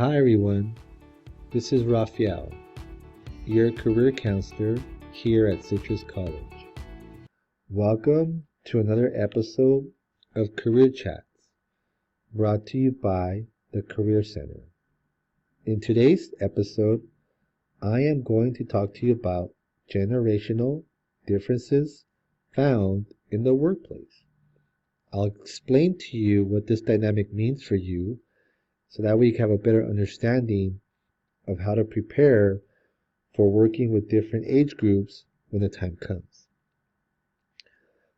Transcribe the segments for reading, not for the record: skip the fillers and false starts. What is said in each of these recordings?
Hi everyone, this is Raphael, your career counselor here at Citrus College. Welcome to another episode of Career Chats, brought to you by the Career Center. In today's episode, I am going to talk to you about generational differences found in the workplace. I'll explain to you what this dynamic means for you so that we can have a better understanding of how to prepare for working with different age groups when the time comes.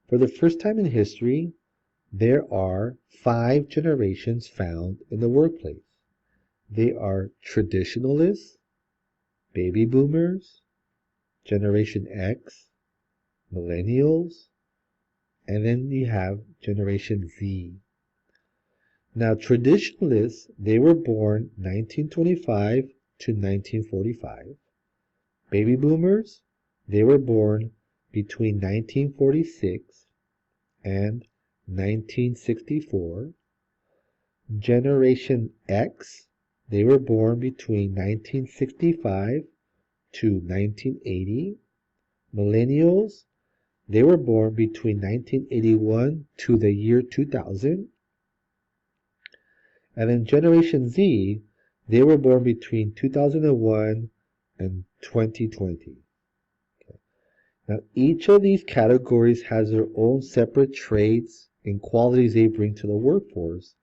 For the first time in history, there are 5 generations found in the workplace. They are traditionalists, baby boomers, Generation X, millennials, and then you have Generation Z. Now, traditionalists, they were born 1925 to 1945. Baby boomers, they were born between 1946 and 1964. Generation X, they were born between 1965 to 1980. Millennials, they were born between 1981 to the year 2000. And then Generation Z, they were born between 2001 and 2020. Okay. Now, each of these categories has their own separate traits and qualities they bring to the workforce,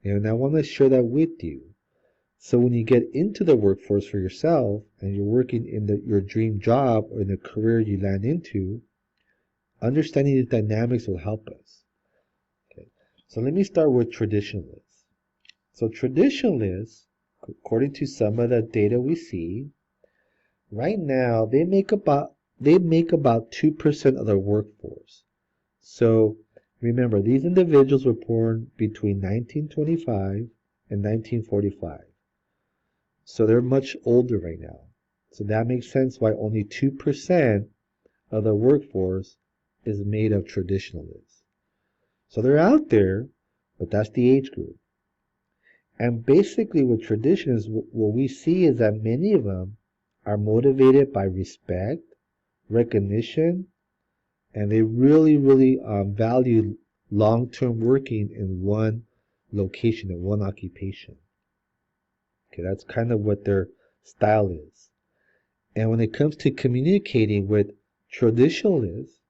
and I want to share that with you. So when you get into the workforce for yourself and you're working in your dream job or in the career you land into, understanding the dynamics will help us. Okay. So let me start with traditionalists. So traditionalists, according to some of the data we see, right now they make about 2% of the workforce. So remember, these individuals were born between 1925 and 1945. So they're much older right now. So that makes sense why only 2% of the workforce is made of traditionalists. So they're out there, but that's the age group. And basically with traditions, what we see is that many of them are motivated by respect, recognition, and they really value long-term working in one location, in one occupation. Okay, that's kind of what their style is. And when it comes to communicating with traditionalists,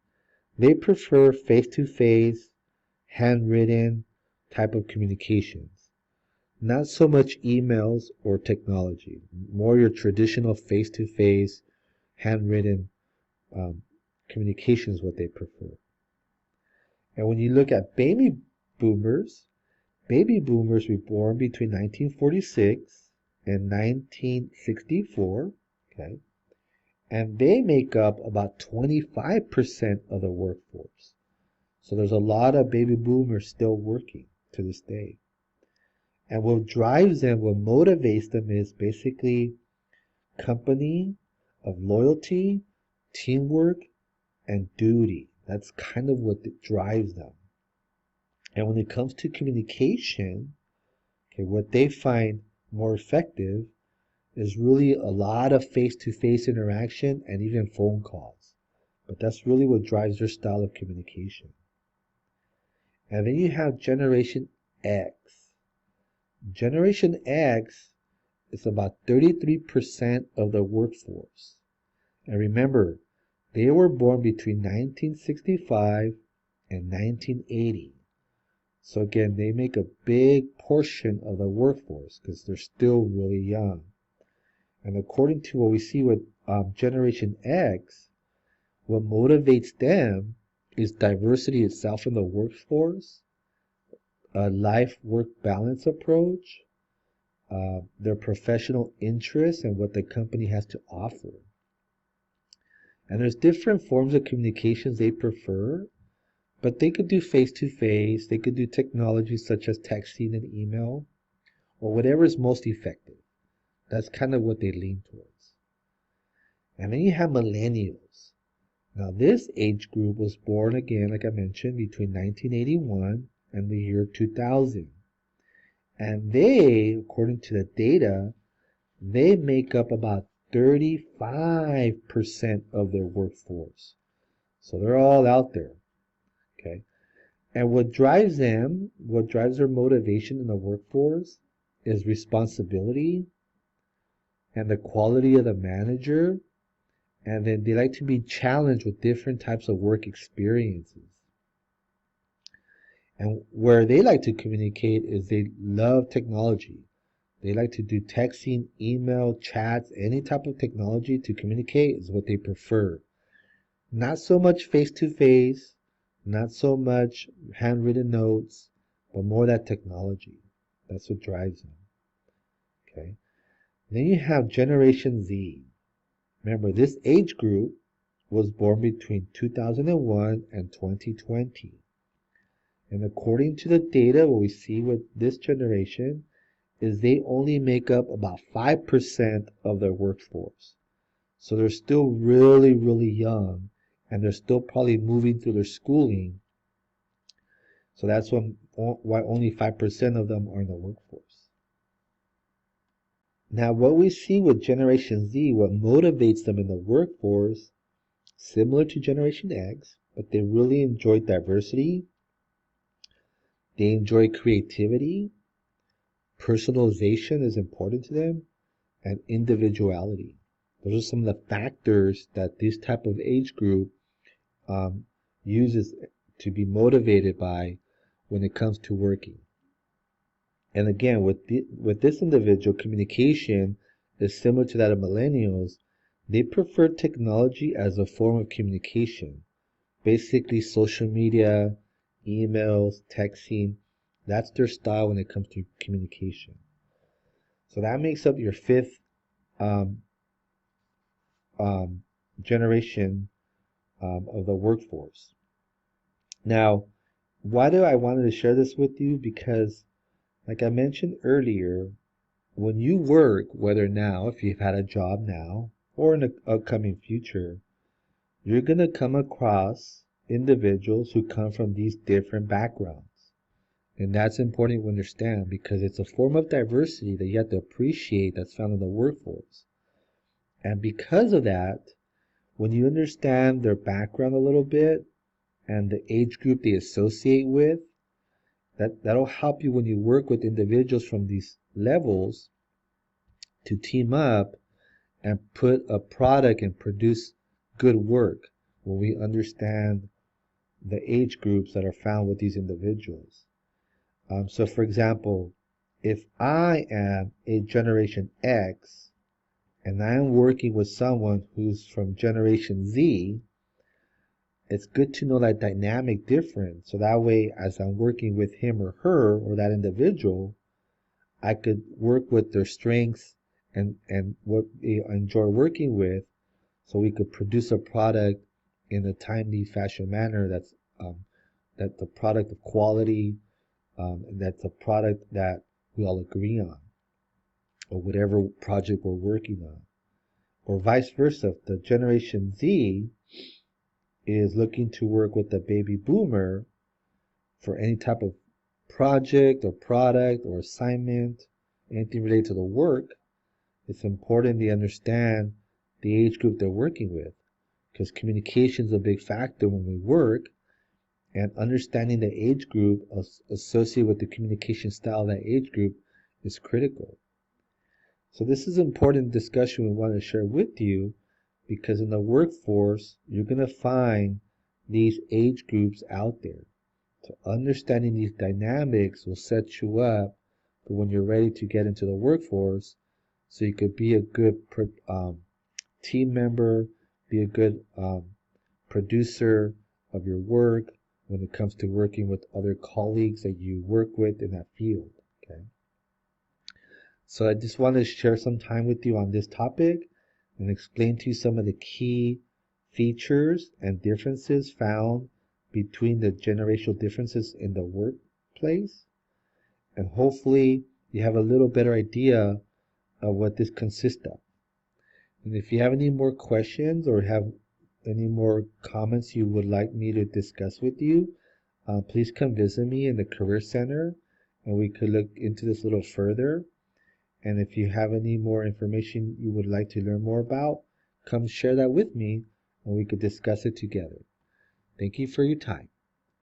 they prefer face-to-face, handwritten type of communications. Not so much emails or technology, more your traditional face-to-face, handwritten communication is what they prefer. And when you look at baby boomers were born between 1946 and 1964, okay? And they make up about 25% of the workforce. So there's a lot of baby boomers still working to this day. And what drives them, what motivates them is basically company of loyalty, teamwork, and duty. That's kind of what drives them. And when it comes to communication, okay, what they find more effective is really a lot of face-to-face interaction and even phone calls. But that's really what drives their style of communication. And then you have Generation X. Generation X is about 33% of the workforce. And remember, they were born between 1965 and 1980. So again, they make a big portion of the workforce because they're still really young. And according to what we see with Generation X, what motivates them is diversity itself in the workforce, a life-work balance approach, their professional interests and what the company has to offer. And there's different forms of communications they prefer, but they could do face-to-face, they could do technology such as texting and email, or whatever is most effective. That's kind of what they lean towards. And then you have millennials. Now this age group was born again, like I mentioned, between 1981 and the year 2000. And they, according to the data, they make up about 35% of their workforce. So they're all out there, okay? And what drives their motivation in the workforce is responsibility and the quality of the manager. And then they like to be challenged with different types of work experiences. And where they like to communicate is they love technology. They like to do texting, email, chats, any type of technology to communicate is what they prefer. Not so much face-to-face, not so much handwritten notes, but more that technology. That's what drives them. Okay. Then you have Generation Z. Remember, this age group was born between 2001 and 2020. And according to the data, what we see with this generation is they only make up about 5% of their workforce. So they're still really, really young, and they're still probably moving through their schooling. So that's why only 5% of them are in the workforce. Now, what we see with Generation Z, what motivates them in the workforce, similar to Generation X, but they really enjoy diversity, they enjoy creativity, personalization is important to them, and individuality. Those are some of the factors that this type of age group uses to be motivated by when it comes to working. And again, with this individual, communication is similar to that of millennials. They prefer technology as a form of communication. Basically, social media, emails, texting, that's their style when it comes to communication. So that makes up your fifth generation of the workforce. Now, why do I wanted to share this with you? Because, like I mentioned earlier, when you work, whether now, if you've had a job now, or in the upcoming future, you're going to come across individuals who come from these different backgrounds. And that's important to understand because it's a form of diversity that you have to appreciate that's found in the workforce. And because of that, when you understand their background a little bit and the age group they associate with, that'll help you when you work with individuals from these levels to team up and put a product and produce good work when we understand the age groups that are found with these individuals. So for example, if I am a Generation X and I am working with someone who's from Generation Z, it's good to know that dynamic difference. So that way, as I'm working with him or her or that individual, I could work with their strengths and what they enjoy working with, so we could produce a product in a timely fashion manner that's the product of quality, that's a product that we all agree on, or whatever project we're working on. Or vice versa, if the Generation Z is looking to work with the baby boomer for any type of project or product or assignment, anything related to the work, it's important they understand the age group they're working with, because communication is a big factor when we work, and understanding the age group associated with the communication style of that age group is critical. So this is an important discussion we want to share with you, because in the workforce, you're going to find these age groups out there. So understanding these dynamics will set you up for when you're ready to get into the workforce, so you could be a good team member, be a good producer of your work when it comes to working with other colleagues that you work with in that field. Okay. So I just want to share some time with you on this topic and explain to you some of the key features and differences found between the generational differences in the workplace. And hopefully you have a little better idea of what this consists of. And if you have any more questions or have any more comments you would like me to discuss with you, please come visit me in the Career Center, and we could look into this a little further. And if you have any more information you would like to learn more about, come share that with me and we could discuss it together. Thank you for your time.